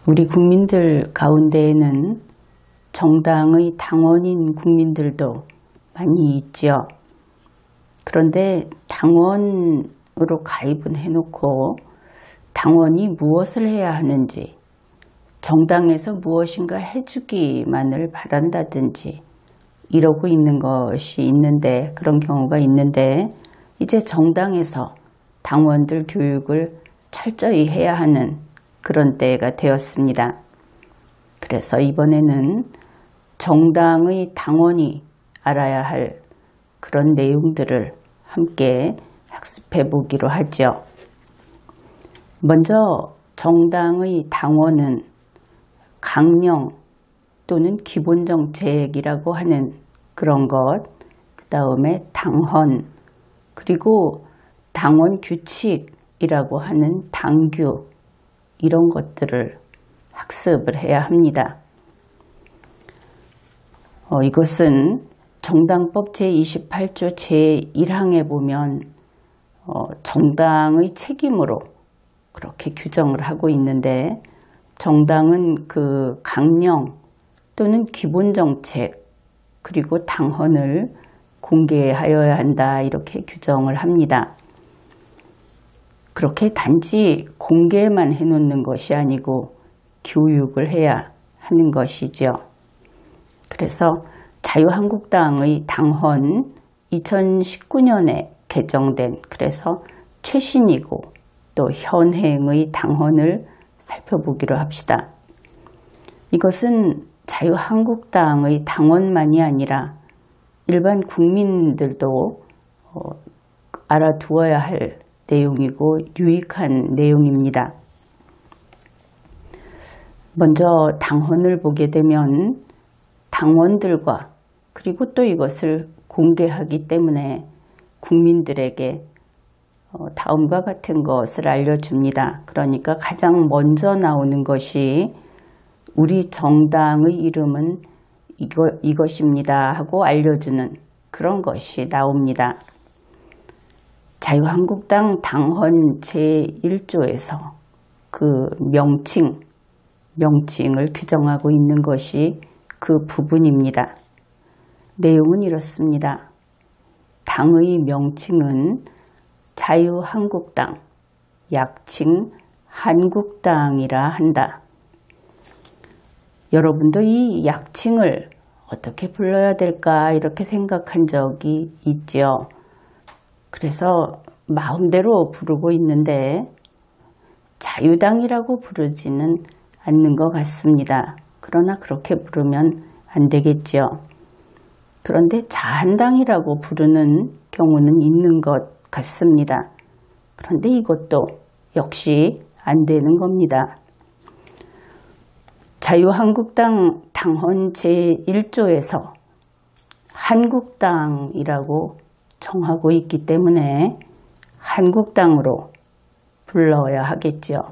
우리 국민들 가운데에는 정당의 당원인 국민들도 많이 있지요. 그런데 당원으로 가입은 해놓고 당원이 무엇을 해야 하는지, 정당에서 무엇인가 해주기만을 바란다든지 이러고 있는 것이 있는데, 그런 경우가 있는데, 이제 정당에서 당원들 교육을 철저히 해야 하는 그런 때가 되었습니다. 그래서 이번에는 정당의 당원이 알아야 할 그런 내용들을 함께 학습해 보기로 하죠. 먼저 정당의 당원은 강령 또는 기본정책이라고 하는 그런 것, 그 다음에 당헌, 그리고 당원 규칙이라고 하는 당규, 이런 것들을 학습을 해야 합니다. 이것은 정당법 제28조 제1항에 보면 정당의 책임으로 그렇게 규정을 하고 있는데, 정당은 그 강령 또는 기본정책 그리고 당헌을 공개하여야 한다, 이렇게 규정을 합니다. 그렇게 단지 공개만 해놓는 것이 아니고 교육을 해야 하는 것이죠. 그래서 자유한국당의 당헌 2019년에 개정된, 그래서 최신이고 또 현행의 당헌을 살펴보기로 합시다. 이것은 자유한국당의 당원만이 아니라 일반 국민들도 알아두어야 할 내용이고 유익한 내용입니다. 먼저 당헌을 보게 되면 당원들과, 그리고 또 이것을 공개하기 때문에 국민들에게 다음과 같은 것을 알려줍니다. 그러니까 가장 먼저 나오는 것이 우리 정당의 이름은 이것입니다 하고 알려주는 그런 것이 나옵니다. 자유한국당 당헌 제1조에서 그 명칭을 규정하고 있는 것이 그 부분입니다. 내용은 이렇습니다. 당의 명칭은 자유한국당, 약칭 한국당이라 한다. 여러분도 이 약칭을 어떻게 불러야 될까 이렇게 생각한 적이 있죠. 그래서 마음대로 부르고 있는데 자유당이라고 부르지는 않는 것 같습니다. 그러나 그렇게 부르면 안 되겠죠. 그런데 자한당이라고 부르는 경우는 있는 것 같습니다. 그런데 이것도 역시 안 되는 겁니다. 자유한국당 당헌 제1조에서 한국당이라고 정하고 있기 때문에 한국당으로 불러야 하겠죠.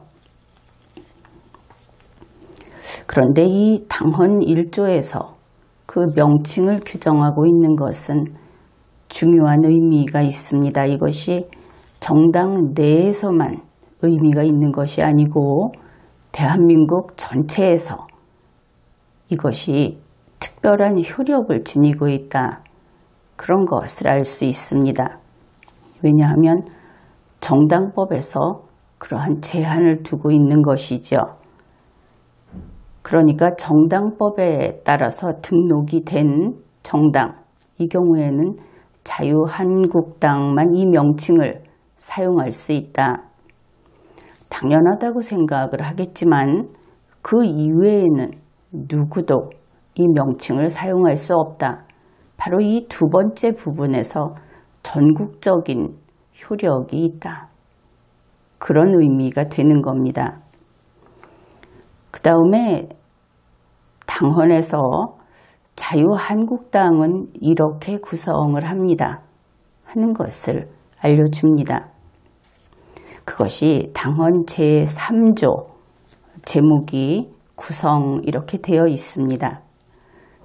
그런데 이 당헌 1조에서 그 명칭을 규정하고 있는 것은 중요한 의미가 있습니다. 이것이 정당 내에서만 의미가 있는 것이 아니고 대한민국 전체에서 이것이 특별한 효력을 지니고 있다, 그런 것을 알 수 있습니다. 왜냐하면 정당법에서 그러한 제한을 두고 있는 것이죠. 그러니까 정당법에 따라서 등록이 된 정당, 이 경우에는 자유한국당만 이 명칭을 사용할 수 있다. 당연하다고 생각을 하겠지만 그 이외에는 누구도 이 명칭을 사용할 수 없다. 바로 이 두 번째 부분에서 전국적인 효력이 있다, 그런 의미가 되는 겁니다. 그 다음에 당헌에서 자유한국당은 이렇게 구성을 합니다 하는 것을 알려줍니다. 그것이 당헌 제3조 제목이 구성 이렇게 되어 있습니다.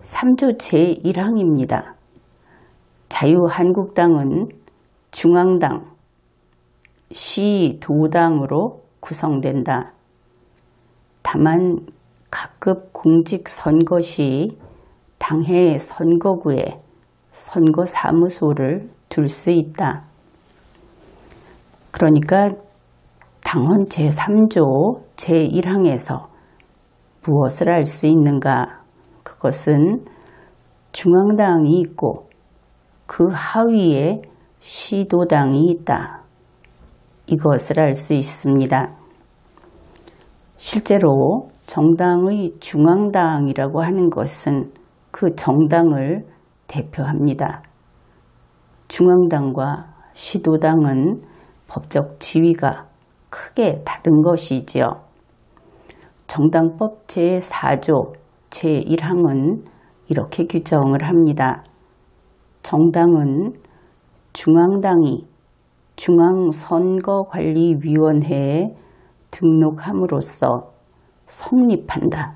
3조 제1항입니다. 자유한국당은 중앙당, 시, 도당으로 구성된다. 다만 각급 공직선거 시 당해 선거구에 선거사무소를 둘 수 있다. 그러니까 당헌 제3조 제1항에서 무엇을 알 수 있는가? 그것은 중앙당이 있고 그 하위에 시도당이 있다. 이것을 알 수 있습니다. 실제로 정당의 중앙당이라고 하는 것은 그 정당을 대표합니다. 중앙당과 시도당은 법적 지위가 크게 다른 것이지요. 정당법 제4조 제1항은 이렇게 규정을 합니다. 정당은 중앙당이 중앙선거관리위원회에 등록함으로써 성립한다.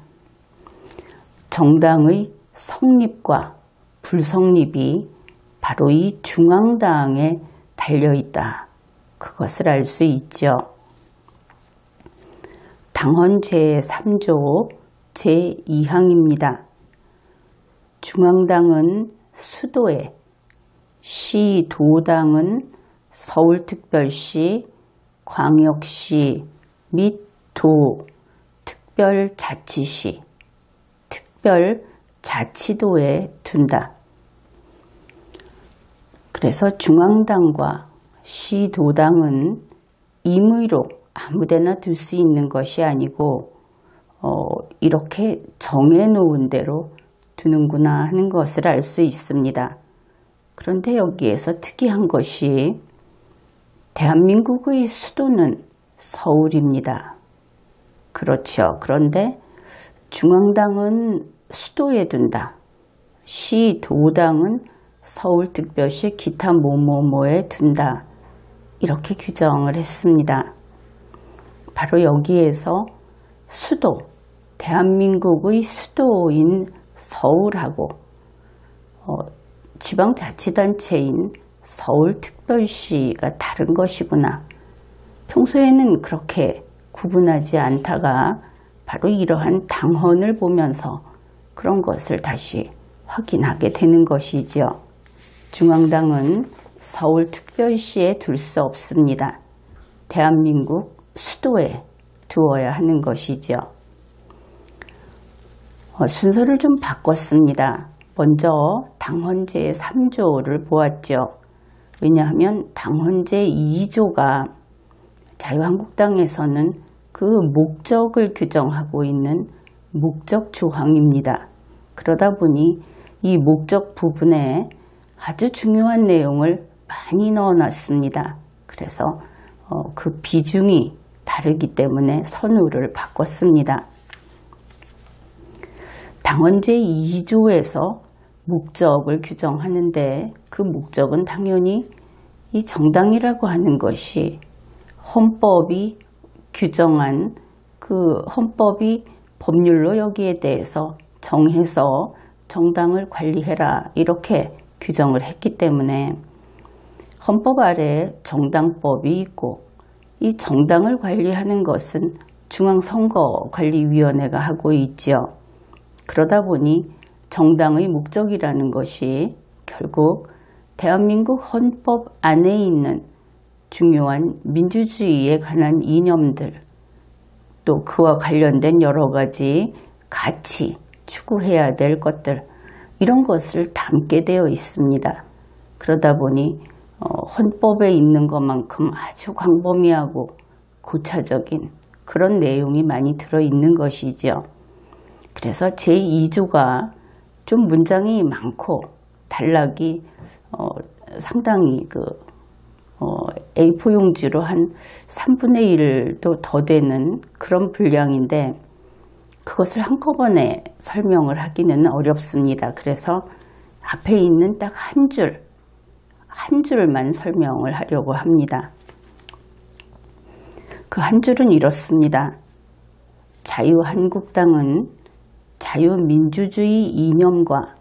정당의 성립과 불성립이 바로 이 중앙당에 달려있다. 그것을 알 수 있죠. 당헌 제3조 제2항입니다. 중앙당은 수도에, 시도당은 서울특별시, 광역시 및 도, 특별자치시, 특별자치도에 둔다. 그래서 중앙당과 시도당은 임의로 아무데나 둘 수 있는 것이 아니고 이렇게 정해놓은 대로 두는구나 하는 것을 알 수 있습니다. 그런데 여기에서 특이한 것이 대한민국의 수도는 서울입니다. 그렇죠. 그런데 중앙당은 수도에 둔다. 시도당은 서울특별시 기타 뭐뭐뭐에 둔다. 이렇게 규정을 했습니다. 바로 여기에서 수도, 대한민국의 수도인 서울하고 지방자치단체인 서울특별시가 다른 것이구나. 평소에는 그렇게 구분하지 않다가 바로 이러한 당헌을 보면서 그런 것을 다시 확인하게 되는 것이죠. 중앙당은 서울특별시에 둘 수 없습니다. 대한민국 수도에 두어야 하는 것이죠. 순서를 좀 바꿨습니다. 먼저 당헌제 3조를 보았죠. 왜냐하면 당헌제 2조가 자유한국당에서는 그 목적을 규정하고 있는 목적 조항입니다. 그러다 보니 이 목적 부분에 아주 중요한 내용을 많이 넣어놨습니다. 그래서 그 비중이 다르기 때문에 선우를 바꿨습니다. 당헌제 2조에서 목적을 규정하는데 그 목적은 당연히 이 정당이라고 하는 것이 헌법이 규정한 그 헌법이 법률로 여기에 대해서 정해서 정당을 관리해라 이렇게 규정을 했기 때문에 헌법 아래에 정당법이 있고 이 정당을 관리하는 것은 중앙선거관리위원회가 하고 있죠. 그러다 보니 정당의 목적이라는 것이 결국 대한민국 헌법 안에 있는 중요한 민주주의에 관한 이념들 또 그와 관련된 여러 가지 가치, 추구해야 될 것들 이런 것을 담게 되어 있습니다. 그러다 보니 헌법에 있는 것만큼 아주 광범위하고 고차적인 그런 내용이 많이 들어있는 것이죠. 그래서 제2조가 좀 문장이 많고 단락이 상당히 A4 용지로 한 3분의 1도 더 되는 그런 분량인데 그것을 한꺼번에 설명을 하기는 어렵습니다. 그래서 앞에 있는 딱 한 줄만 설명을 하려고 합니다. 그 한 줄은 이렇습니다. 자유한국당은 자유민주주의 이념과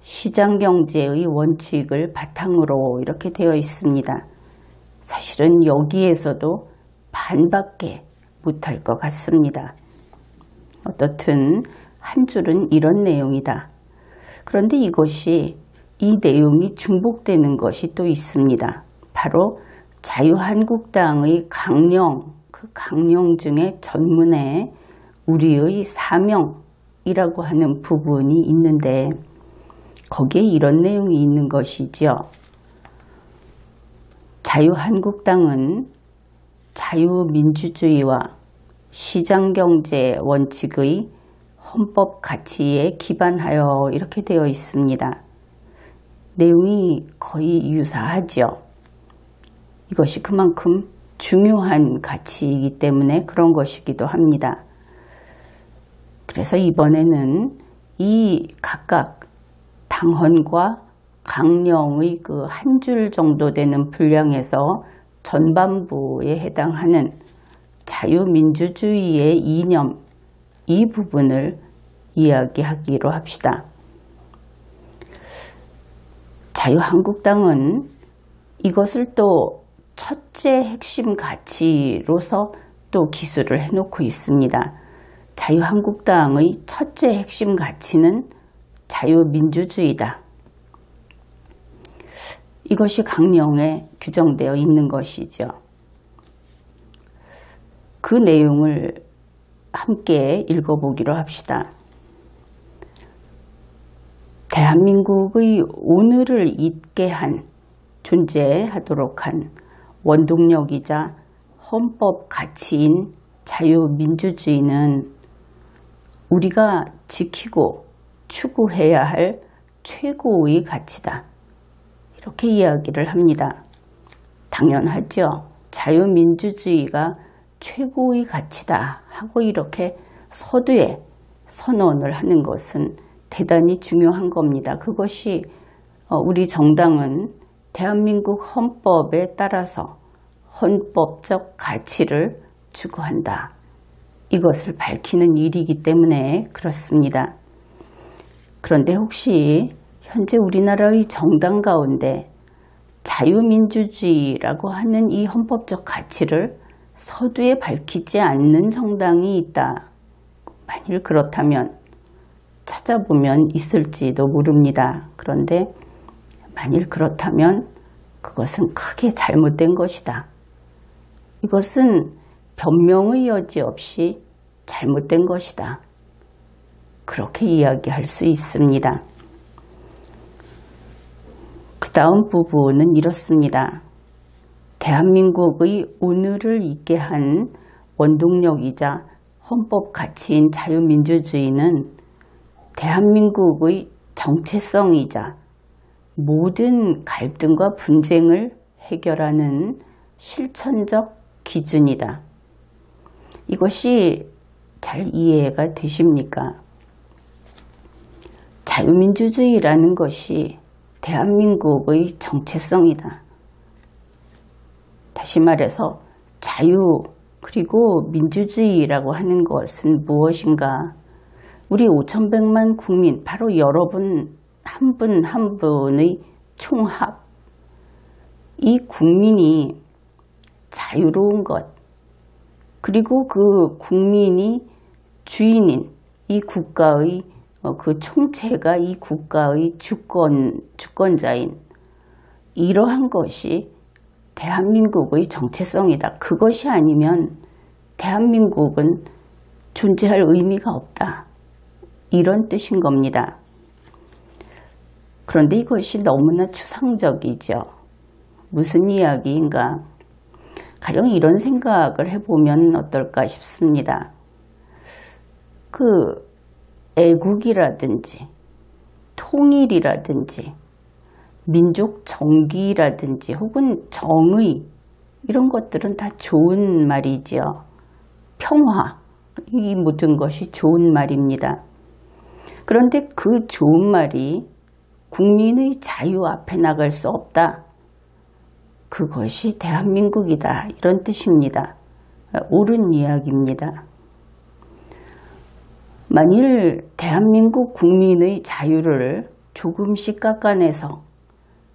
시장경제의 원칙을 바탕으로 이렇게 되어 있습니다. 사실은 여기에서도 반밖에 못할 것 같습니다. 어떻든 한 줄은 이런 내용이다. 그런데 이 내용이 중복되는 것이 또 있습니다. 바로 자유한국당의 강령, 그 강령 중에 전문에 우리의 사명이라고 하는 부분이 있는데 거기에 이런 내용이 있는 것이지요. 자유한국당은 자유민주주의와 시장경제 원칙의 헌법 가치에 기반하여 이렇게 되어 있습니다. 내용이 거의 유사하죠. 이것이 그만큼 중요한 가치이기 때문에 그런 것이기도 합니다. 그래서 이번에는 이 각각 당헌과 강령의 그 한 줄 정도 되는 분량에서 전반부에 해당하는 자유민주주의의 이념, 이 부분을 이야기하기로 합시다. 자유한국당은 이것을 또 첫째 핵심 가치로서 또 기술을 해놓고 있습니다. 자유한국당의 첫째 핵심 가치는 자유민주주의다. 이것이 강령에 규정되어 있는 것이죠. 그 내용을 함께 읽어보기로 합시다. 대한민국의 오늘을 잇게 한, 존재하도록 한 원동력이자 헌법 가치인 자유민주주의는 우리가 지키고 추구해야 할 최고의 가치다. 이렇게 이야기를 합니다. 당연하죠. 자유민주주의가 최고의 가치다 하고 이렇게 서두에 선언을 하는 것은 대단히 중요한 겁니다. 그것이 우리 정당은 대한민국 헌법에 따라서 헌법적 가치를 추구한다. 이것을 밝히는 일이기 때문에 그렇습니다. 그런데 혹시 현재 우리나라의 정당 가운데 자유민주주의라고 하는 이 헌법적 가치를 서두에 밝히지 않는 정당이 있다. 만일 그렇다면 찾아보면 있을지도 모릅니다. 그런데 만일 그렇다면 그것은 크게 잘못된 것이다. 이것은 변명의 여지 없이 잘못된 것이다. 그렇게 이야기할 수 있습니다. 그 다음 부분은 이렇습니다. 대한민국의 오늘을 잇게 한 원동력이자 헌법 가치인 자유민주주의는 대한민국의 정체성이자 모든 갈등과 분쟁을 해결하는 실천적 기준이다. 이것이 잘 이해가 되십니까? 자유민주주의라는 것이 대한민국의 정체성이다. 다시 말해서 자유 그리고 민주주의라고 하는 것은 무엇인가? 우리 5,100만 국민, 바로 여러분 한 분 한 분의 총합. 이 국민이 자유로운 것, 그리고 그 국민이 주인인 이 국가의 그 총체가 이 국가의 주권자인 이러한 것이 대한민국의 정체성이다. 그것이 아니면 대한민국은 존재할 의미가 없다. 이런 뜻인 겁니다. 그런데 이것이 너무나 추상적이죠. 무슨 이야기인가? 가령 이런 생각을 해보면 어떨까 싶습니다. 그 애국이라든지 통일이라든지 민족 정기라든지 혹은 정의 이런 것들은 다 좋은 말이지요. 평화, 이 모든 것이 좋은 말입니다. 그런데 그 좋은 말이 국민의 자유 앞에 나갈 수 없다. 그것이 대한민국이다. 이런 뜻입니다. 옳은 이야기입니다. 만일 대한민국 국민의 자유를 조금씩 깎아내서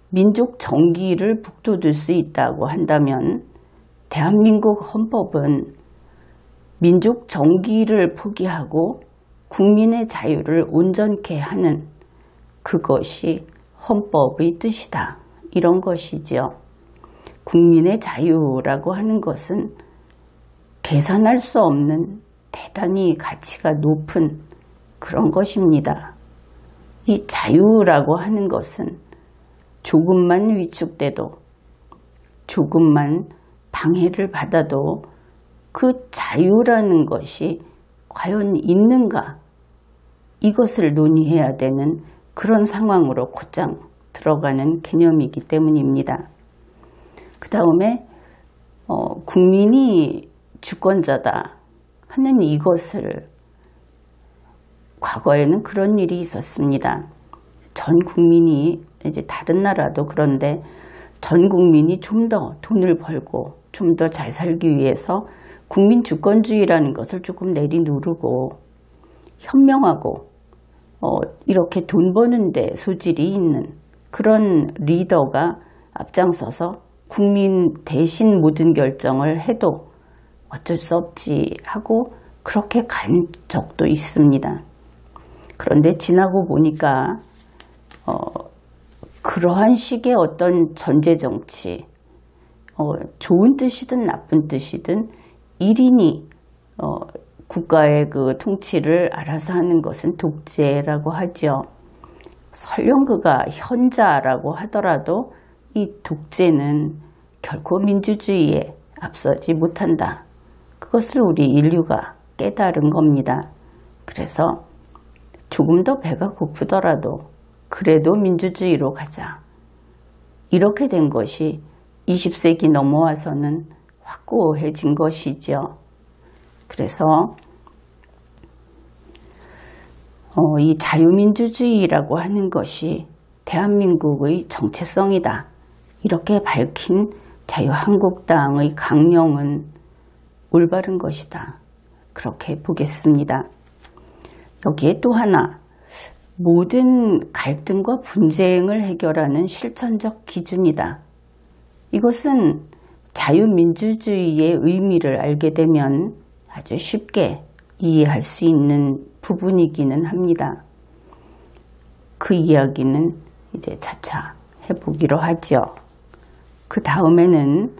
민족 정기를 북돋을 수 있다고 한다면 대한민국 헌법은 민족 정기를 포기하고 국민의 자유를 온전케 하는 그것이 헌법의 뜻이다. 이런 것이지요. 국민의 자유라고 하는 것은 계산할 수 없는 대단히 가치가 높은 그런 것입니다. 이 자유라고 하는 것은 조금만 위축돼도 조금만 방해를 받아도 그 자유라는 것이 과연 있는가? 이것을 논의해야 되는 그런 상황으로 곧장 들어가는 개념이기 때문입니다. 그 다음에 국민이 주권자다 하는 이것을 과거에는 그런 일이 있었습니다. 전 국민이 이제 다른 나라도 그런데 전 국민이 좀 더 돈을 벌고 좀 더 잘 살기 위해서 국민 주권주의라는 것을 조금 내리누르고 현명하고 이렇게 돈 버는데 소질이 있는 그런 리더가 앞장서서 국민 대신 모든 결정을 해도 어쩔 수 없지 하고 그렇게 간 적도 있습니다. 그런데 지나고 보니까 그러한 식의 어떤 전제정치, 좋은 뜻이든 나쁜 뜻이든 1인이 국가의 그 통치를 알아서 하는 것은 독재라고 하죠. 설령 그가 현자라고 하더라도 이 독재는 결코 민주주의에 앞서지 못한다. 그것을 우리 인류가 깨달은 겁니다. 그래서 조금 더 배가 고프더라도 그래도 민주주의로 가자. 이렇게 된 것이 20세기 넘어와서는 확고해진 것이죠. 그래서 이 자유민주주의라고 하는 것이 대한민국의 정체성이다. 이렇게 밝힌 자유한국당의 강령은 올바른 것이다. 그렇게 보겠습니다. 여기에 또 하나, 모든 갈등과 분쟁을 해결하는 실천적 기준이다. 이것은 자유민주주의의 의미를 알게 되면 아주 쉽게 이해할 수 있는 부분이기는 합니다. 그 이야기는 이제 차차 해보기로 하죠. 그 다음에는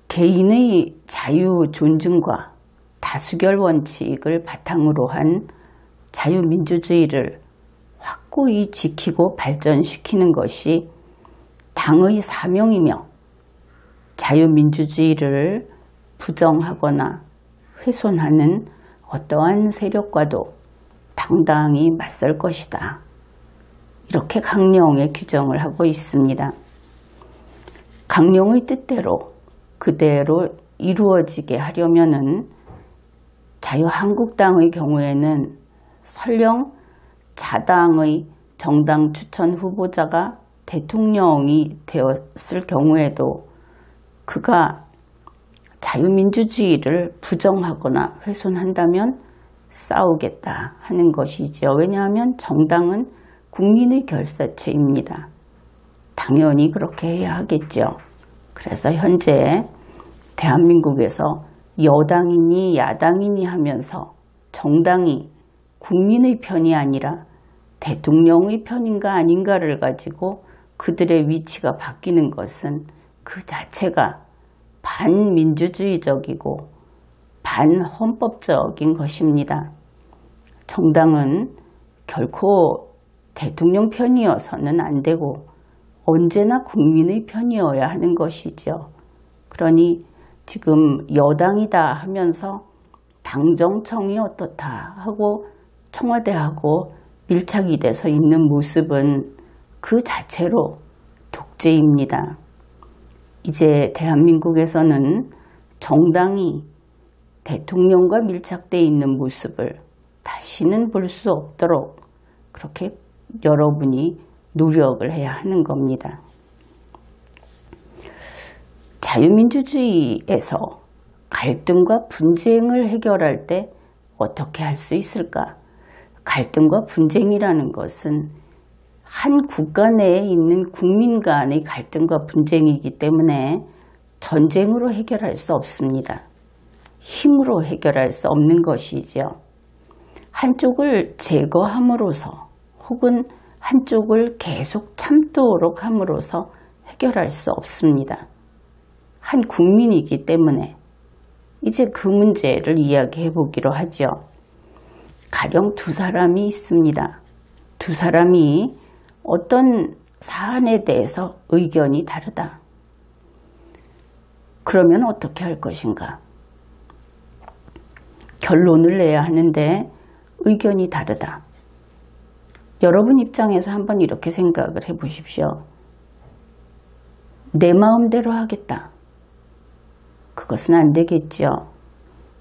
개인의 자유 존중과 다수결 원칙을 바탕으로 한 자유민주주의를 확고히 지키고 발전시키는 것이 당의 사명이며 자유민주주의를 부정하거나 훼손하는 어떠한 세력과도 당당히 맞설 것이다. 이렇게 강령의 규정을 하고 있습니다. 강령의 뜻대로 그대로 이루어지게 하려면은 자유한국당의 경우에는 설령 자당의 정당 추천 후보자가 대통령이 되었을 경우에도 그가 자유민주주의를 부정하거나 훼손한다면 싸우겠다 하는 것이죠. 왜냐하면 정당은 국민의 결사체입니다. 당연히 그렇게 해야 하겠죠. 그래서 현재 대한민국에서 여당이니 야당이니 하면서 정당이 국민의 편이 아니라 대통령의 편인가 아닌가를 가지고 그들의 위치가 바뀌는 것은 그 자체가 반민주주의적이고 반헌법적인 것입니다. 정당은 결코 대통령 편이어서는 안 되고 언제나 국민의 편이어야 하는 것이죠. 그러니 지금 여당이다 하면서 당정청이 어떻다 하고 청와대하고 밀착이 돼서 있는 모습은 그 자체로 독재입니다. 이제 대한민국에서는 정당이 대통령과 밀착되어 있는 모습을 다시는 볼 수 없도록 그렇게 여러분이 노력을 해야 하는 겁니다. 자유민주주의에서 갈등과 분쟁을 해결할 때 어떻게 할 수 있을까? 갈등과 분쟁이라는 것은 한 국가 내에 있는 국민 간의 갈등과 분쟁이기 때문에 전쟁으로 해결할 수 없습니다. 힘으로 해결할 수 없는 것이죠. 한쪽을 제거함으로써 혹은 한쪽을 계속 참도록 함으로써 해결할 수 없습니다. 한 국민이기 때문에 이제 그 문제를 이야기해 보기로 하죠. 가령 두 사람이 있습니다. 두 사람이 어떤 사안에 대해서 의견이 다르다. 그러면 어떻게 할 것인가? 결론을 내야 하는데 의견이 다르다. 여러분 입장에서 한번 이렇게 생각을 해 보십시오. 내 마음대로 하겠다. 그것은 안 되겠죠.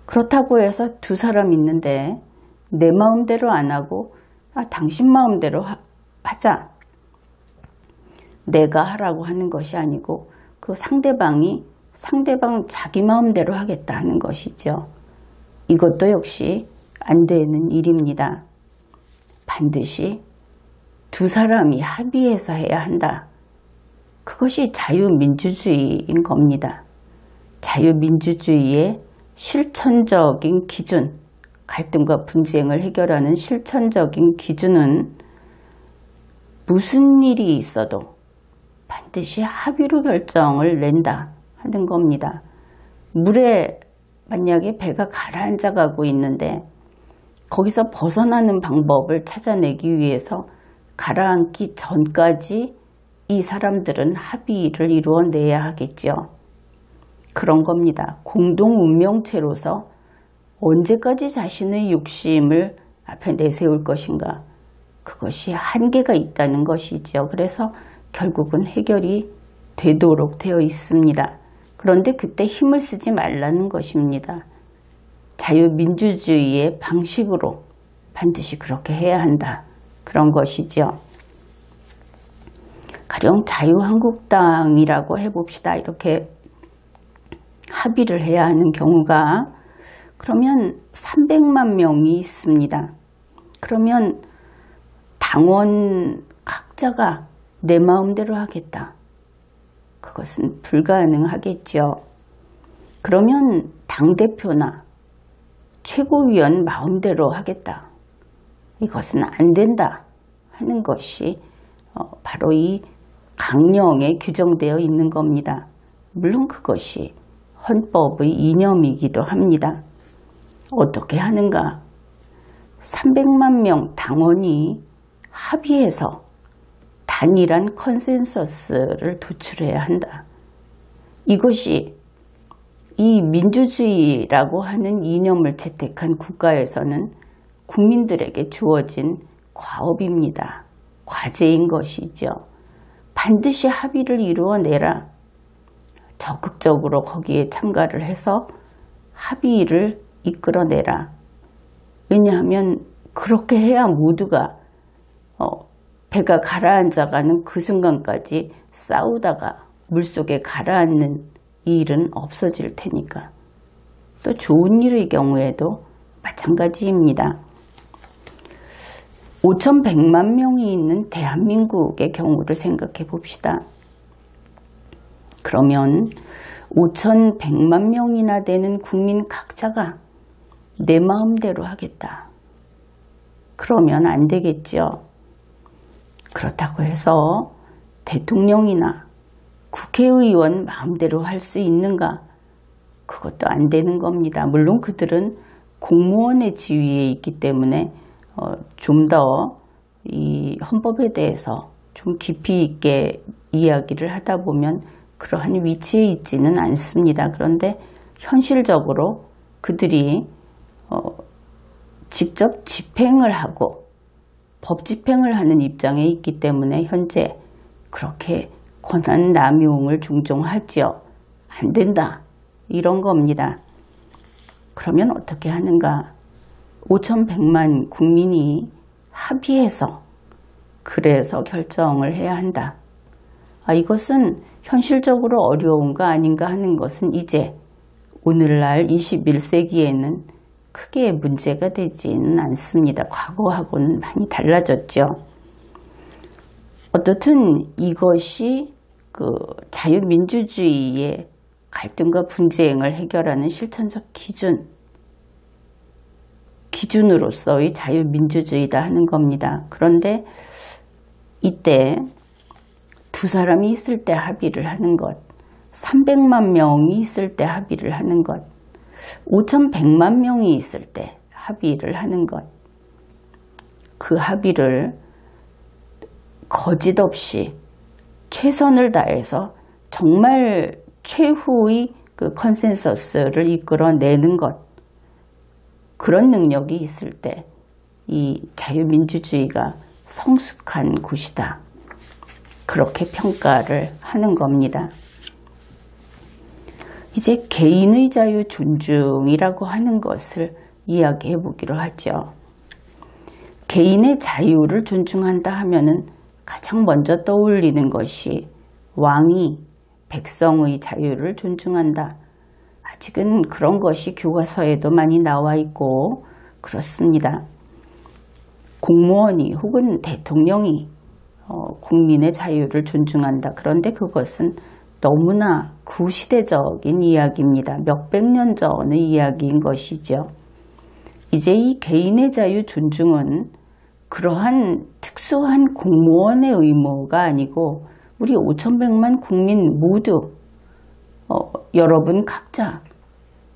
그렇다고 해서 두 사람 있는데 내 마음대로 안 하고 당신 마음대로 하자. 내가 하라고 하는 것이 아니고 그 상대방 자기 마음대로 하겠다 하는 것이죠. 이것도 역시 안 되는 일입니다. 반드시 두 사람이 합의해서 해야 한다. 그것이 자유민주주의인 겁니다. 자유민주주의의 실천적인 기준, 갈등과 분쟁을 해결하는 실천적인 기준은 무슨 일이 있어도 반드시 합의로 결정을 낸다 하는 겁니다. 물에 만약에 배가 가라앉아 가고 있는데 거기서 벗어나는 방법을 찾아내기 위해서 가라앉기 전까지 이 사람들은 합의를 이루어내야 하겠죠. 그런 겁니다. 공동 운명체로서 언제까지 자신의 욕심을 앞에 내세울 것인가? 그것이 한계가 있다는 것이죠. 그래서 결국은 해결이 되도록 되어 있습니다. 그런데 그때 힘을 쓰지 말라는 것입니다. 자유민주주의의 방식으로 반드시 그렇게 해야 한다. 그런 것이죠. 가령 자유한국당이라고 해봅시다. 이렇게 합의를 해야 하는 경우가 그러면 300만 명이 있습니다. 그러면 당원 각자가 내 마음대로 하겠다. 그것은 불가능하겠죠. 그러면 당대표나 최고위원 마음대로 하겠다. 이것은 안 된다 하는 것이 바로 이 강령에 규정되어 있는 겁니다. 물론 그것이 헌법의 이념이기도 합니다. 어떻게 하는가? 300만 명 당원이 합의해서 단일한 컨센서스를 도출해야 한다. 이것이 이 민주주의라고 하는 이념을 채택한 국가에서는 국민들에게 주어진 과업입니다. 과제인 것이죠. 반드시 합의를 이루어내라. 적극적으로 거기에 참가를 해서 합의를 이끌어내라. 왜냐하면 그렇게 해야 모두가 배가 가라앉아가는 그 순간까지 싸우다가 물속에 가라앉는 일은 없어질 테니까. 또 좋은 일의 경우에도 마찬가지입니다. 5,100만 명이 있는 대한민국의 경우를 생각해 봅시다. 그러면 5,100만 명이나 되는 국민 각자가 내 마음대로 하겠다. 그러면 안 되겠죠. 그렇다고 해서 대통령이나 국회의원 마음대로 할 수 있는가? 그것도 안 되는 겁니다. 물론 그들은 공무원의 지위에 있기 때문에 좀 더 이 헌법에 대해서 좀 깊이 있게 이야기를 하다 보면 그러한 위치에 있지는 않습니다. 그런데 현실적으로 그들이 직접 집행을 하고 법 집행을 하는 입장에 있기 때문에 현재 그렇게 권한 남용을 종종 하죠. 안 된다. 이런 겁니다. 그러면 어떻게 하는가? 5,100만 국민이 합의해서 그래서 결정을 해야 한다. 이것은 현실적으로 어려운가 아닌가 하는 것은 이제 오늘날 21세기에는 크게 문제가 되지는 않습니다. 과거하고는 많이 달라졌죠. 어떻든 이것이 그 자유민주주의의 갈등과 분쟁을 해결하는 실천적 기준, 기준으로서의 자유민주주의다 하는 겁니다. 그런데 이때 두 사람이 있을 때 합의를 하는 것, 300만 명이 있을 때 합의를 하는 것, 5,100만 명이 있을 때 합의를 하는 것, 그 합의를 거짓 없이 최선을 다해서 정말 최후의 그 컨센서스를 이끌어내는 것, 그런 능력이 있을 때 이 자유민주주의가 성숙한 곳이다. 그렇게 평가를 하는 겁니다. 이제 개인의 자유 존중이라고 하는 것을 이야기해 보기로 하죠. 개인의 자유를 존중한다 하면은 가장 먼저 떠올리는 것이 왕이 백성의 자유를 존중한다. 아직은 그런 것이 교과서에도 많이 나와 있고 그렇습니다. 공무원이 혹은 대통령이 국민의 자유를 존중한다. 그런데 그것은 너무나 구시대적인 이야기입니다. 몇백 년 전의 이야기인 것이죠. 이제 이 개인의 자유 존중은 그러한 특수한 공무원의 의무가 아니고 우리 5,100만 국민 모두, 여러분 각자,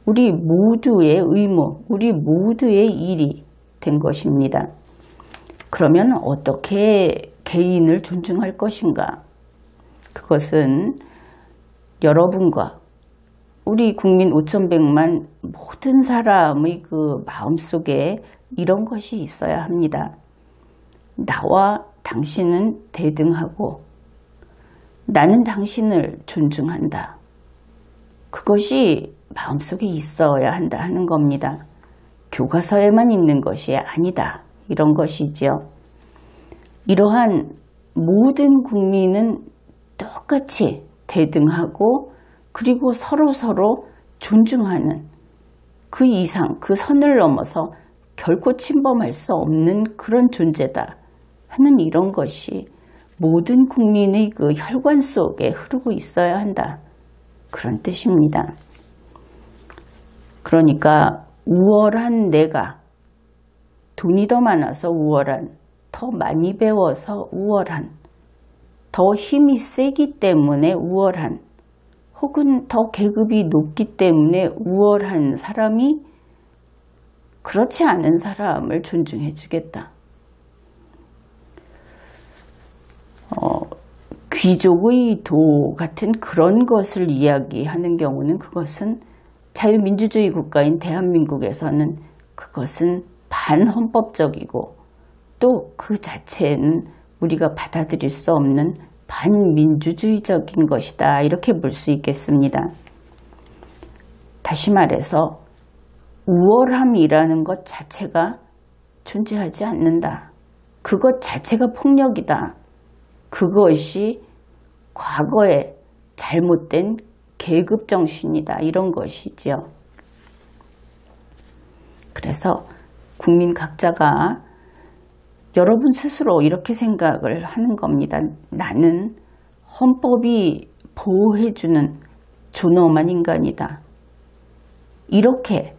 우리 모두의 의무, 우리 모두의 일이 된 것입니다. 그러면 어떻게 개인을 존중할 것인가? 그것은 여러분과 우리 국민 5,100만 모든 사람의 그 마음속에 이런 것이 있어야 합니다. 나와 당신은 대등하고 나는 당신을 존중한다. 그것이 마음속에 있어야 한다 하는 겁니다. 교과서에만 있는 것이 아니다. 이런 것이죠. 이러한 모든 국민은 똑같이 대등하고 그리고 서로 존중하는 그 이상, 그 선을 넘어서 결코 침범할 수 없는 그런 존재다 하는 이런 것이 모든 국민의 그 혈관 속에 흐르고 있어야 한다. 그런 뜻입니다. 그러니까 우월한 내가, 돈이 더 많아서 우월한, 더 많이 배워서 우월한, 더 힘이 세기 때문에 우월한, 혹은 더 계급이 높기 때문에 우월한 사람이 그렇지 않은 사람을 존중해 주겠다. 귀족의 도 같은 그런 것을 이야기하는 경우는 그것은 자유민주주의 국가인 대한민국에서는 그것은 반헌법적이고 또 그 자체는 우리가 받아들일 수 없는 반민주주의적인 것이다. 이렇게 볼 수 있겠습니다. 다시 말해서 우월함이라는 것 자체가 존재하지 않는다. 그것 자체가 폭력이다. 그것이 과거에 잘못된 계급정신이다. 이런 것이죠. 그래서 국민 각자가 여러분 스스로 이렇게 생각을 하는 겁니다. 나는 헌법이 보호해주는 존엄한 인간이다. 이렇게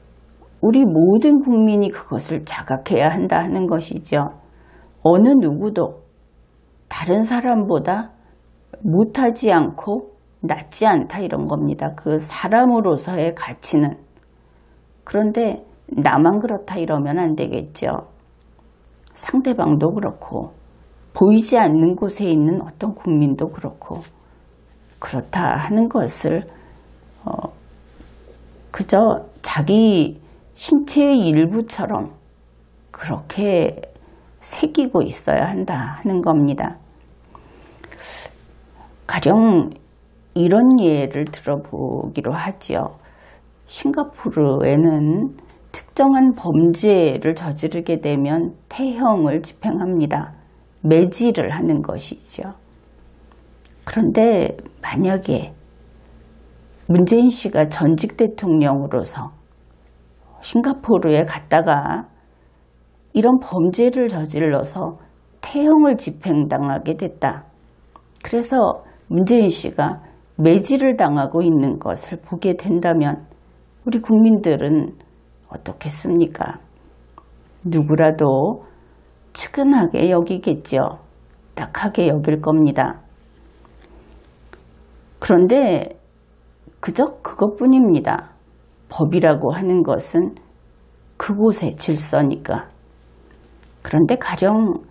우리 모든 국민이 그것을 자각해야 한다 하는 것이죠. 어느 누구도 다른 사람보다 못하지 않고 낫지 않다 이런 겁니다. 그 사람으로서의 가치는. 그런데 나만 그렇다 이러면 안 되겠죠. 상대방도 그렇고 보이지 않는 곳에 있는 어떤 국민도 그렇고 그렇다 하는 것을 그저 자기 신체의 일부처럼 그렇게 새기고 있어야 한다 하는 겁니다. 가령 이런 예를 들어보기로 하죠. 싱가포르에는 특정한 범죄를 저지르게 되면 태형을 집행합니다. 매질을 하는 것이죠. 그런데 만약에 문재인 씨가 전직 대통령으로서 싱가포르에 갔다가 이런 범죄를 저질러서 태형을 집행당하게 됐다. 그래서 문재인 씨가 매질을 당하고 있는 것을 보게 된다면 우리 국민들은 어떻겠습니까? 누구라도 측은하게 여기겠죠. 딱하게 여길 겁니다. 그런데 그저 그것뿐입니다. 법이라고 하는 것은 그곳의 질서니까. 그런데 가령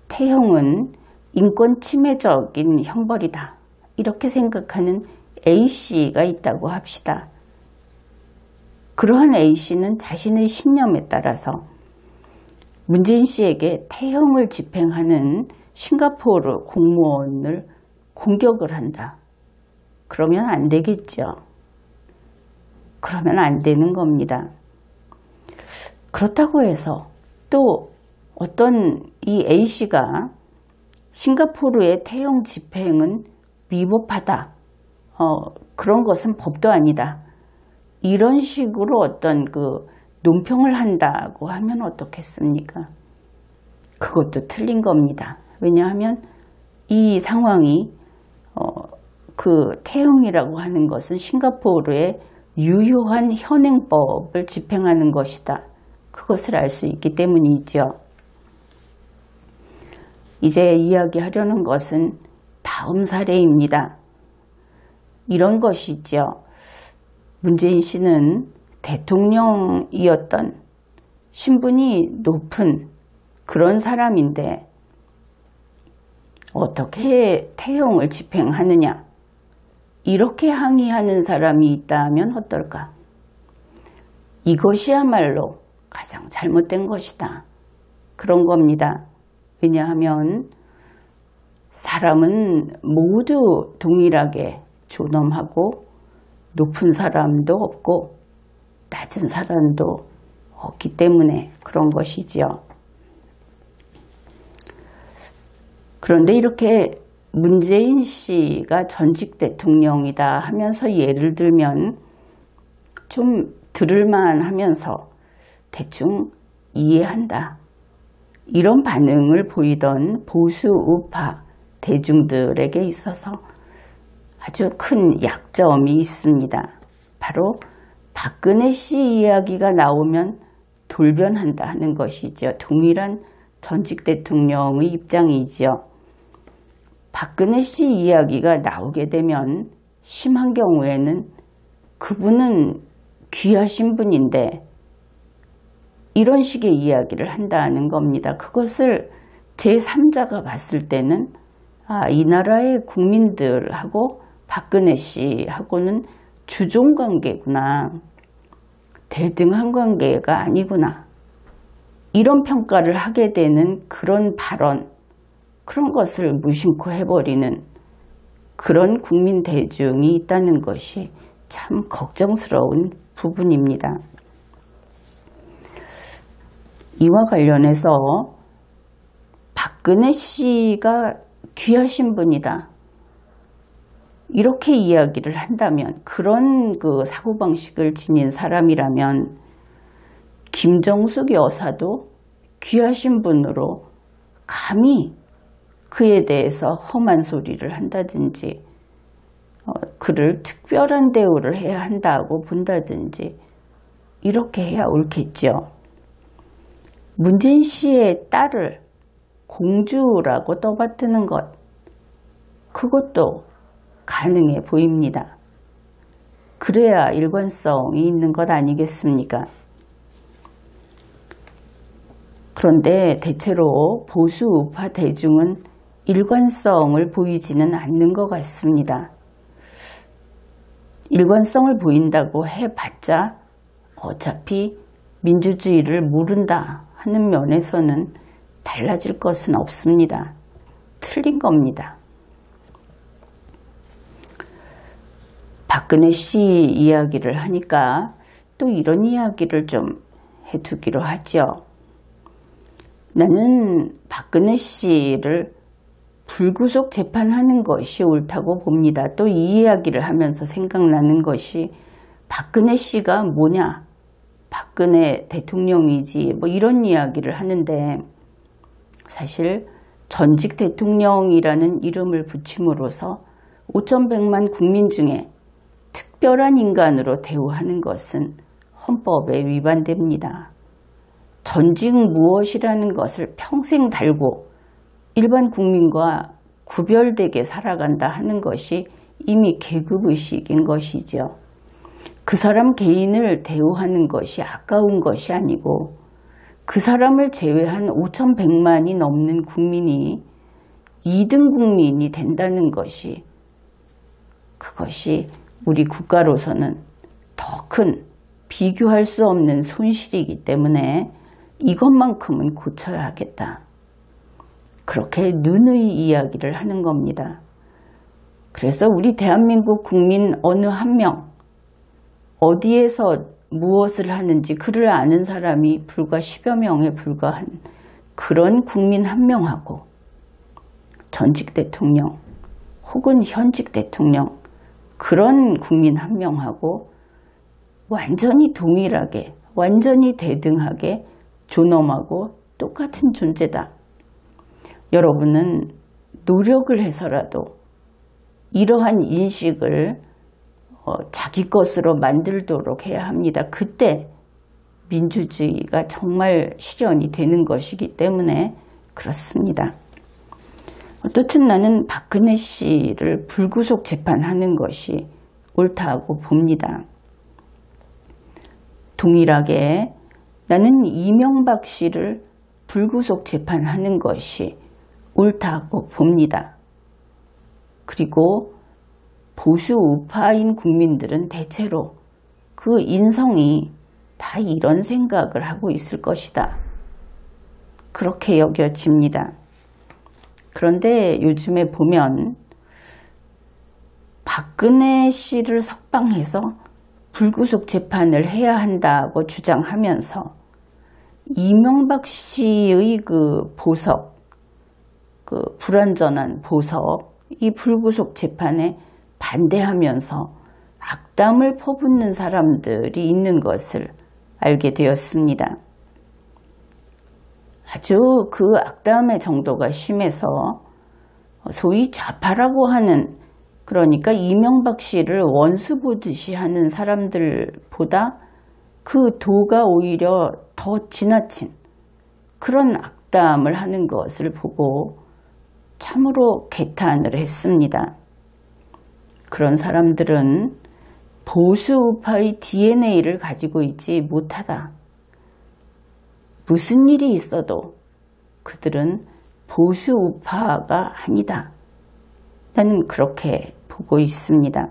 태형은 인권 침해적인 형벌이다, 이렇게 생각하는 A씨가 있다고 합시다. 그러한 A씨는 자신의 신념에 따라서 문재인 씨에게 태형을 집행하는 싱가포르 공무원을 공격을 한다. 그러면 안 되겠죠. 그러면 안 되는 겁니다. 그렇다고 해서 또 어떤 이 A씨가 싱가포르의 태형 집행은 위법하다, 그런 것은 법도 아니다, 이런 식으로 어떤 그 논평을 한다고 하면 어떻겠습니까? 그것도 틀린 겁니다. 왜냐하면 이 상황이 그 태형이라고 하는 것은 싱가포르의 유효한 현행법을 집행하는 것이다, 그것을 알 수 있기 때문이죠. 이제 이야기하려는 것은 다음 사례입니다. 이런 것이죠. 문재인 씨는 대통령이었던 신분이 높은 그런 사람인데 어떻게 태형을 집행하느냐, 이렇게 항의하는 사람이 있다면 어떨까? 이것이야말로 가장 잘못된 것이다, 그런 겁니다. 왜냐하면 사람은 모두 동일하게 존엄하고 높은 사람도 없고 낮은 사람도 없기 때문에 그런 것이죠. 그런데 이렇게 문재인 씨가 전직 대통령이다 하면서 예를 들면 좀 들을만 하면서 대충 이해한다, 이런 반응을 보이던 보수 우파 대중들에게 있어서 아주 큰 약점이 있습니다. 바로 박근혜 씨 이야기가 나오면 돌변한다 하는 것이죠. 동일한 전직 대통령의 입장이죠. 박근혜 씨 이야기가 나오게 되면 심한 경우에는 그분은 귀하신 분인데 이런 식의 이야기를 한다는 겁니다. 그것을 제3자가 봤을 때는 이 나라의 국민들하고 박근혜 씨하고는 주종관계구나, 대등한 관계가 아니구나, 이런 평가를 하게 되는 그런 발언, 그런 것을 무심코 해버리는 그런 국민 대중이 있다는 것이 참 걱정스러운 부분입니다. 이와 관련해서 박근혜 씨가 귀하신 분이다, 이렇게 이야기를 한다면, 그런 그 사고방식을 지닌 사람이라면 김정숙 여사도 귀하신 분으로 감히 그에 대해서 험한 소리를 한다든지 그를 특별한 대우를 해야 한다고 본다든지 이렇게 해야 옳겠죠. 문재인 씨의 딸을 공주라고 떠받드는 것, 그것도 가능해 보입니다. 그래야 일관성이 있는 것 아니겠습니까? 그런데 대체로 보수 우파 대중은 일관성을 보이지는 않는 것 같습니다. 일관성을 보인다고 해봤자 어차피 민주주의를 모른다 하는 면에서는 달라질 것은 없습니다. 틀린 겁니다. 박근혜 씨 이야기를 하니까 또 이런 이야기를 좀 해두기로 하죠. 나는 박근혜 씨를 불구속 재판하는 것이 옳다고 봅니다. 또 이 이야기를 하면서 생각나는 것이 박근혜 씨가 뭐냐, 박근혜 대통령이지 뭐 이런 이야기를 하는데, 사실 전직 대통령이라는 이름을 붙임으로써 5,100만 국민 중에 특별한 인간으로 대우하는 것은 헌법에 위반됩니다. 전직 무엇이라는 것을 평생 달고 일반 국민과 구별되게 살아간다 하는 것이 이미 계급의식인 것이죠. 그 사람 개인을 대우하는 것이 아까운 것이 아니고 그 사람을 제외한 5,100만이 넘는 국민이 2등 국민이 된다는 것이, 그것이 우리 국가로서는 더 큰 비교할 수 없는 손실이기 때문에 이것만큼은 고쳐야 하겠다. 그렇게 누누이 이야기를 하는 겁니다. 그래서 우리 대한민국 국민 어느 한 명, 어디에서 무엇을 하는지 그를 아는 사람이 불과 10여 명에 불과한 그런 국민 한 명하고 전직 대통령 혹은 현직 대통령, 그런 국민 한 명하고 완전히 동일하게, 완전히 대등하게 존엄하고 똑같은 존재다. 여러분은 노력을 해서라도 이러한 인식을 자기 것으로 만들도록 해야 합니다. 그때 민주주의가 정말 실현이 되는 것이기 때문에 그렇습니다. 어떻든 나는 박근혜 씨를 불구속 재판하는 것이 옳다고 봅니다. 동일하게 나는 이명박 씨를 불구속 재판하는 것이 옳다고 봅니다. 그리고 보수 우파인 국민들은 대체로 그 인성이 다 이런 생각을 하고 있을 것이다. 그렇게 여겨집니다. 그런데 요즘에 보면 박근혜 씨를 석방해서 불구속 재판을 해야 한다고 주장하면서 이명박 씨의 그 보석, 그 불완전한 보석, 이 불구속 재판에 반대하면서 악담을 퍼붓는 사람들이 있는 것을 알게 되었습니다. 아주 그 악담의 정도가 심해서 소위 좌파라고 하는, 그러니까 이명박 씨를 원수 보듯이 하는 사람들보다 그 도가 오히려 더 지나친 그런 악담을 하는 것을 보고 참으로 개탄을 했습니다. 그런 사람들은 보수 우파의 DNA를 가지고 있지 못하다. 무슨 일이 있어도 그들은 보수 우파가 아니다. 나는 그렇게 보고 있습니다.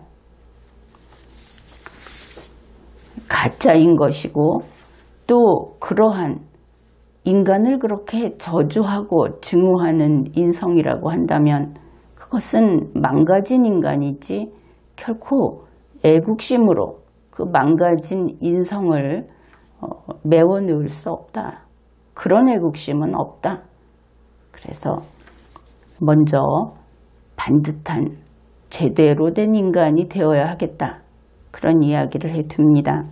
가짜인 것이고, 또 그러한 인간을 그렇게 저주하고 증오하는 인성이라고 한다면 그것은 망가진 인간이지 결코 애국심으로 그 망가진 인성을 메워놓을 수 없다. 그런 애국심은 없다. 그래서 먼저 반듯한 제대로 된 인간이 되어야 하겠다. 그런 이야기를 해둡니다.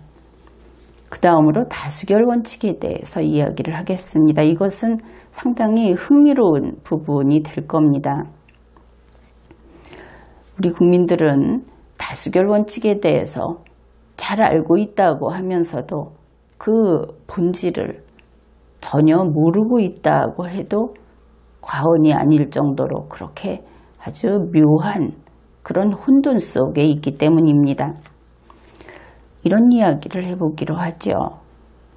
그 다음으로 다수결 원칙에 대해서 이야기를 하겠습니다. 이것은 상당히 흥미로운 부분이 될 겁니다. 우리 국민들은 다수결 원칙에 대해서 잘 알고 있다고 하면서도 그 본질을 전혀 모르고 있다고 해도 과언이 아닐 정도로 그렇게 아주 묘한 그런 혼돈 속에 있기 때문입니다. 이런 이야기를 해보기로 하죠.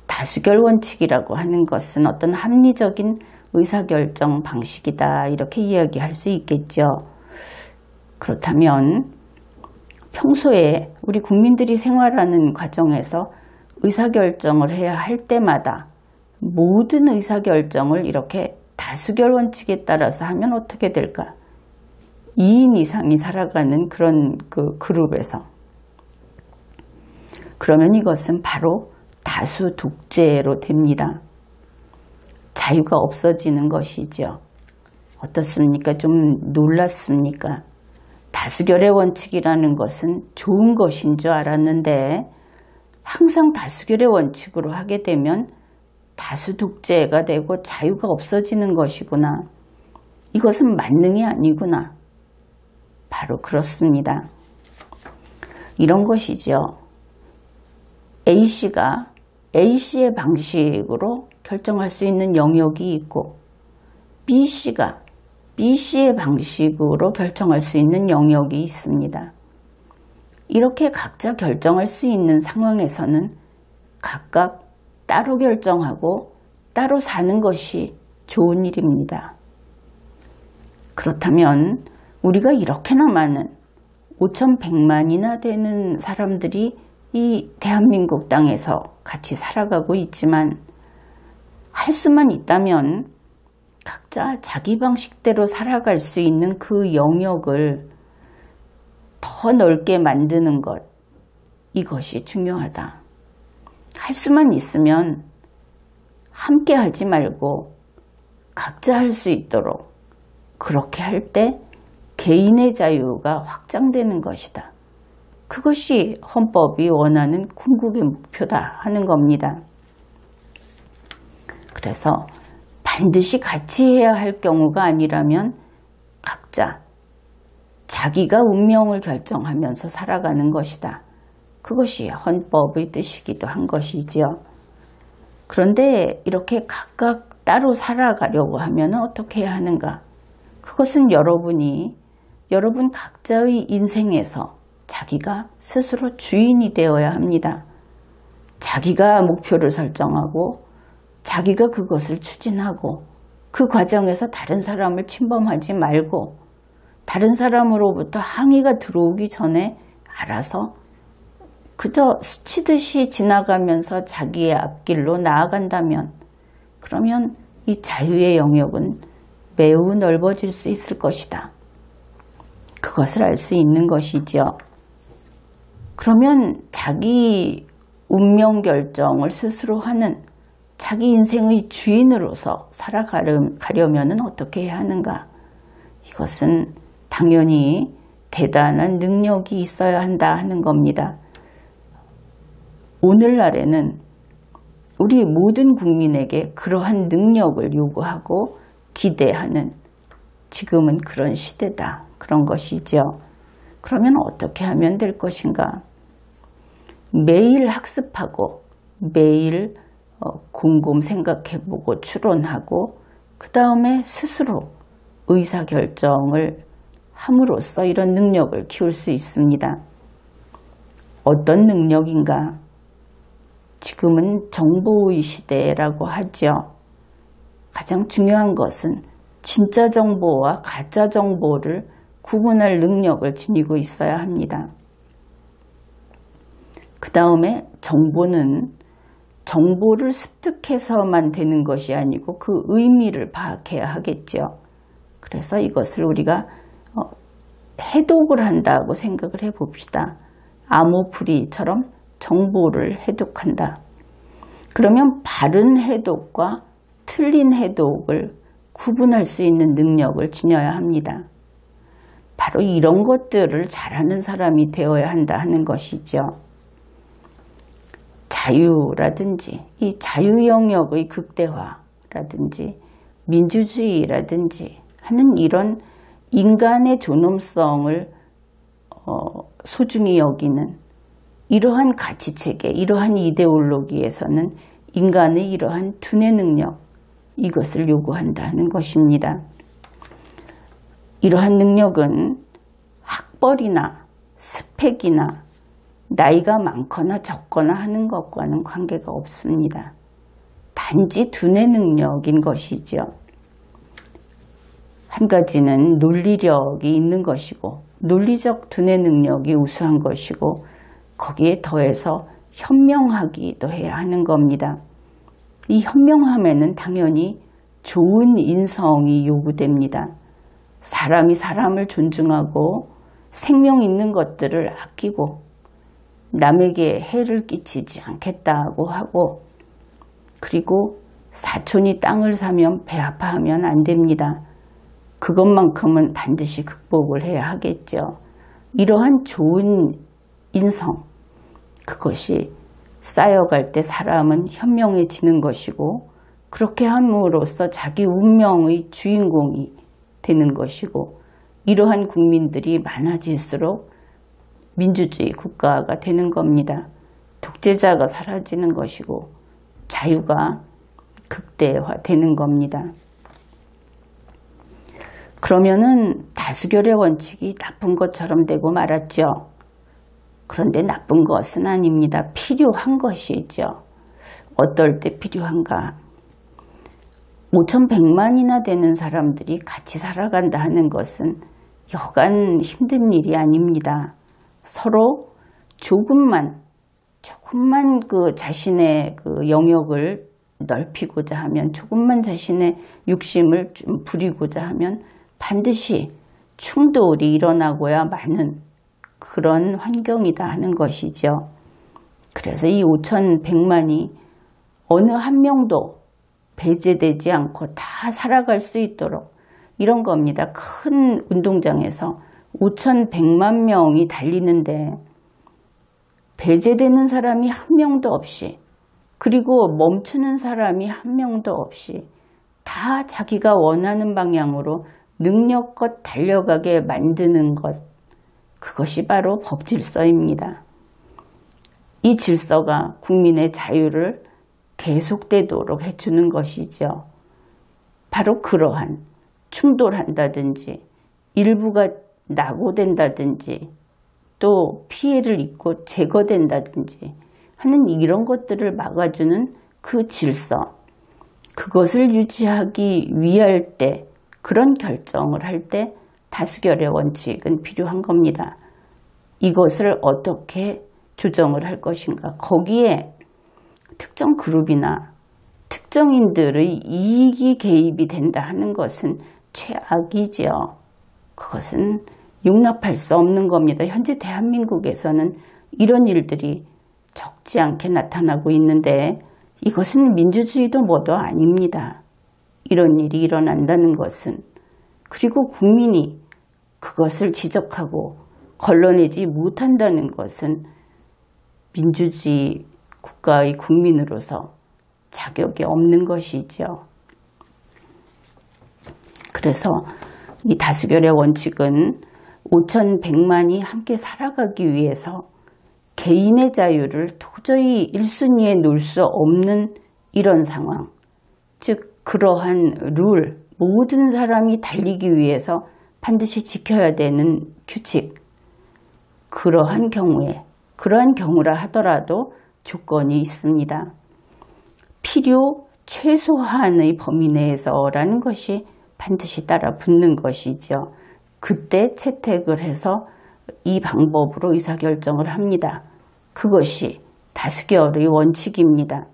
다수결 원칙이라고 하는 것은 어떤 합리적인 의사결정 방식이다, 이렇게 이야기할 수 있겠죠. 그렇다면 평소에 우리 국민들이 생활하는 과정에서 의사결정을 해야 할 때마다 모든 의사결정을 이렇게 다수결 원칙에 따라서 하면 어떻게 될까? 2인 이상이 살아가는 그런 그 그룹에서. 그러면 이것은 바로 다수 독재로 됩니다. 자유가 없어지는 것이죠. 어떻습니까? 좀 놀랐습니까? 다수결의 원칙이라는 것은 좋은 것인 줄 알았는데 항상 다수결의 원칙으로 하게 되면 다수 독재가 되고 자유가 없어지는 것이구나. 이것은 만능이 아니구나. 바로 그렇습니다. 이런 것이죠. A씨가 A씨의 방식으로 결정할 수 있는 영역이 있고 B씨가 B씨의 방식으로 결정할 수 있는 영역이 있습니다. 이렇게 각자 결정할 수 있는 상황에서는 각각 따로 결정하고 따로 사는 것이 좋은 일입니다. 그렇다면 우리가 이렇게나 많은 5,100만이나 되는 사람들이 이 대한민국 땅에서 같이 살아가고 있지만 할 수만 있다면 각자 자기 방식대로 살아갈 수 있는 그 영역을 더 넓게 만드는 것, 이것이 중요하다. 할 수만 있으면 함께 하지 말고 각자 할 수 있도록 그렇게 할 때 개인의 자유가 확장되는 것이다. 그것이 헌법이 원하는 궁극의 목표다 하는 겁니다. 그래서 반드시 같이 해야 할 경우가 아니라면 각자 자기가 운명을 결정하면서 살아가는 것이다. 그것이 헌법의 뜻이기도 한 것이지요. 그런데 이렇게 각각 따로 살아가려고 하면 어떻게 해야 하는가? 그것은 여러분 각자의 인생에서 자기가 스스로 주인이 되어야 합니다. 자기가 목표를 설정하고 자기가 그것을 추진하고 그 과정에서 다른 사람을 침범하지 말고 다른 사람으로부터 항의가 들어오기 전에 알아서 그저 스치듯이 지나가면서 자기의 앞길로 나아간다면 그러면 이 자유의 영역은 매우 넓어질 수 있을 것이다. 그것을 알 수 있는 것이지요. 그러면 자기 운명 결정을 스스로 하는 자기 인생의 주인으로서 살아가려면 어떻게 해야 하는가? 이것은 당연히 대단한 능력이 있어야 한다 하는 겁니다. 오늘날에는 우리 모든 국민에게 그러한 능력을 요구하고 기대하는 지금은 그런 시대다. 그런 것이죠. 그러면 어떻게 하면 될 것인가? 매일 학습하고 매일 곰곰 생각해보고 추론하고 그 다음에 스스로 의사결정을 함으로써 이런 능력을 키울 수 있습니다. 어떤 능력인가? 지금은 정보의 시대라고 하죠. 가장 중요한 것은 진짜 정보와 가짜 정보를 구분할 능력을 지니고 있어야 합니다. 그 다음에 정보를 습득해서만 되는 것이 아니고 그 의미를 파악해야 하겠죠. 그래서 이것을 우리가 해독을 한다고 생각을 해봅시다. 아모프리처럼 정보를 해독한다. 그러면 바른 해독과 틀린 해독을 구분할 수 있는 능력을 지녀야 합니다. 바로 이런 것들을 잘하는 사람이 되어야 한다 하는 것이죠. 자유라든지 이 자유 영역의 극대화라든지 민주주의라든지 하는 이런 인간의 존엄성을 소중히 여기는 이러한 가치체계, 이러한 이데올로기에서는 인간의 이러한 두뇌 능력, 이것을 요구한다는 것입니다. 이러한 능력은 학벌이나 스펙이나 나이가 많거나 적거나 하는 것과는 관계가 없습니다. 단지 두뇌 능력인 것이죠. 한 가지는 논리력이 있는 것이고 논리적 두뇌 능력이 우수한 것이고 거기에 더해서 현명하기도 해야 하는 겁니다. 이 현명함에는 당연히 좋은 인성이 요구됩니다. 사람이 사람을 존중하고 생명 있는 것들을 아끼고 남에게 해를 끼치지 않겠다고 하고 그리고 사촌이 땅을 사면 배 아파하면 안 됩니다. 그것만큼은 반드시 극복을 해야 하겠죠. 이러한 좋은 인성, 그것이 쌓여갈 때 사람은 현명해지는 것이고 그렇게 함으로써 자기 운명의 주인공이 되는 것이고 이러한 국민들이 많아질수록 민주주의 국가가 되는 겁니다. 독재자가 사라지는 것이고 자유가 극대화되는 겁니다. 그러면은 다수결의 원칙이 나쁜 것처럼 되고 말았죠. 그런데 나쁜 것은 아닙니다. 필요한 것이죠. 어떨 때 필요한가? 5,100만이나 되는 사람들이 같이 살아간다 하는 것은 여간 힘든 일이 아닙니다. 서로 조금만 그 자신의 그 영역을 넓히고자 하면, 조금만 자신의 욕심을 좀 부리고자 하면 반드시 충돌이 일어나고야 마는 그런 환경이다 하는 것이죠. 그래서 이 5,100만이 어느 한 명도 배제되지 않고 다 살아갈 수 있도록 이런 겁니다. 큰 운동장에서 5,100만 명이 달리는데 배제되는 사람이 한 명도 없이, 그리고 멈추는 사람이 한 명도 없이 다 자기가 원하는 방향으로 능력껏 달려가게 만드는 것, 그것이 바로 법질서입니다. 이 질서가 국민의 자유를 계속되도록 해주는 것이죠. 바로 그러한 충돌한다든지 일부가 낙오된다든지 또 피해를 입고 제거된다든지 하는 이런 것들을 막아주는 그 질서, 그것을 유지하기 위할 때, 그런 결정을 할 때 다수결의 원칙은 필요한 겁니다. 이것을 어떻게 조정을 할 것인가? 거기에 특정 그룹이나 특정인들의 이익이 개입이 된다 하는 것은 최악이지요. 그것은 용납할 수 없는 겁니다. 현재 대한민국에서는 이런 일들이 적지 않게 나타나고 있는데 이것은 민주주의도 뭐도 아닙니다. 이런 일이 일어난다는 것은, 그리고 국민이 그것을 지적하고 걸러내지 못한다는 것은 민주주의 국가의 국민으로서 자격이 없는 것이죠. 그래서 이 다수결의 원칙은 5,100만이 함께 살아가기 위해서 개인의 자유를 도저히 1순위에 놓을 수 없는 이런 상황, 즉 그러한 룰, 모든 사람이 달리기 위해서 반드시 지켜야 되는 규칙, 그러한 경우라 하더라도 조건이 있습니다. 필요 최소한의 범위 내에서라는 것이 반드시 따라 붙는 것이죠. 그때 채택을 해서 이 방법으로 의사결정을 합니다. 그것이 다수결의 원칙입니다.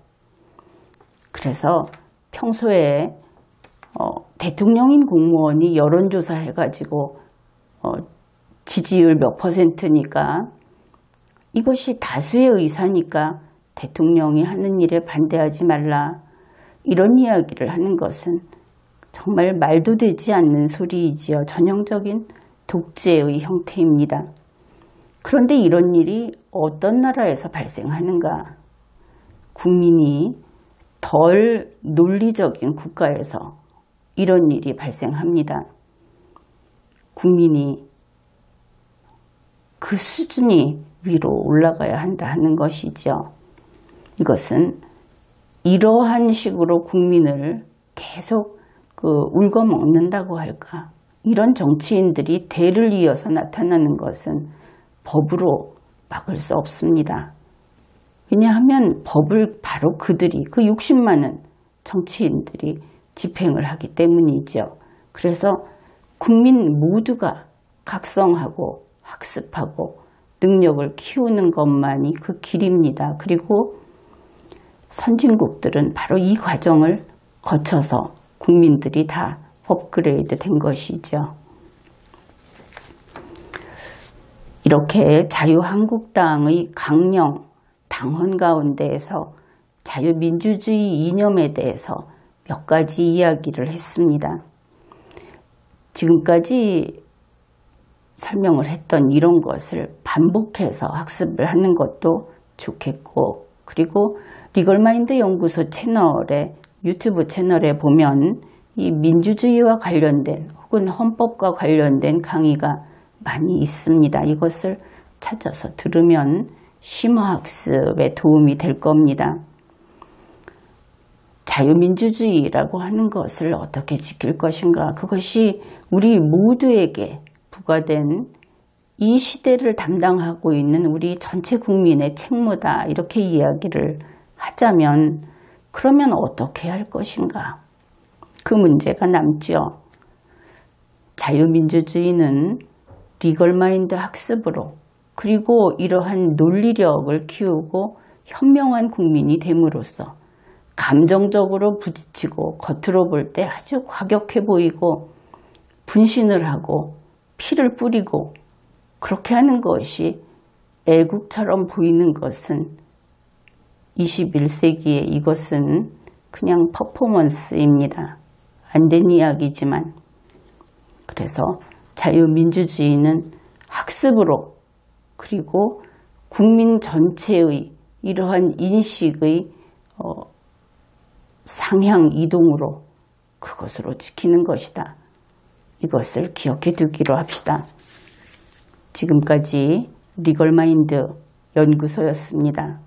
그래서 평소에 대통령인 공무원이 여론조사 해가지고 지지율 몇 %니까 이것이 다수의 의사니까 대통령이 하는 일에 반대하지 말라, 이런 이야기를 하는 것은 정말 말도 되지 않는 소리이지요. 전형적인 독재의 형태입니다. 그런데 이런 일이 어떤 나라에서 발생하는가? 국민이 덜 논리적인 국가에서 이런 일이 발생합니다. 국민이 그 수준이 위로 올라가야 한다 하는 것이죠. 이것은 이러한 식으로 국민을 계속 울거먹는다고 할까? 이런 정치인들이 대를 이어서 나타나는 것은 법으로 막을 수 없습니다. 왜냐하면 법을 바로 그들이, 그 60만은 정치인들이 집행을 하기 때문이죠. 그래서 국민 모두가 각성하고 학습하고 능력을 키우는 것만이 그 길입니다. 그리고 선진국들은 바로 이 과정을 거쳐서 국민들이 다 업그레이드 된 것이죠. 이렇게 자유한국당의 강령 당헌 가운데에서 자유민주주의 이념에 대해서 몇 가지 이야기를 했습니다. 지금까지 설명을 했던 이런 것을 반복해서 학습을 하는 것도 좋겠고, 그리고 리걸마인드 연구소 채널에, 유튜브 채널에 보면 이 민주주의와 관련된 혹은 헌법과 관련된 강의가 많이 있습니다. 이것을 찾아서 들으면 심화학습에 도움이 될 겁니다. 자유민주주의라고 하는 것을 어떻게 지킬 것인가? 그것이 우리 모두에게 부과된 이 시대를 담당하고 있는 우리 전체 국민의 책무다. 이렇게 이야기를 하자면 그러면 어떻게 할 것인가? 그 문제가 남죠. 자유민주주의는 리걸마인드 학습으로 그리고 이러한 논리력을 키우고 현명한 국민이 됨으로써 감정적으로 부딪히고 겉으로 볼 때 아주 과격해 보이고 분신을 하고 피를 뿌리고 그렇게 하는 것이 애국처럼 보이는 것은 21세기에 이것은 그냥 퍼포먼스입니다. 안 된 이야기지만 그래서 자유민주주의는 학습으로 그리고 국민 전체의 이러한 인식의 상향 이동으로 그것으로 지키는 것이다. 이것을 기억해 두기로 합시다. 지금까지 리걸마인드 연구소였습니다.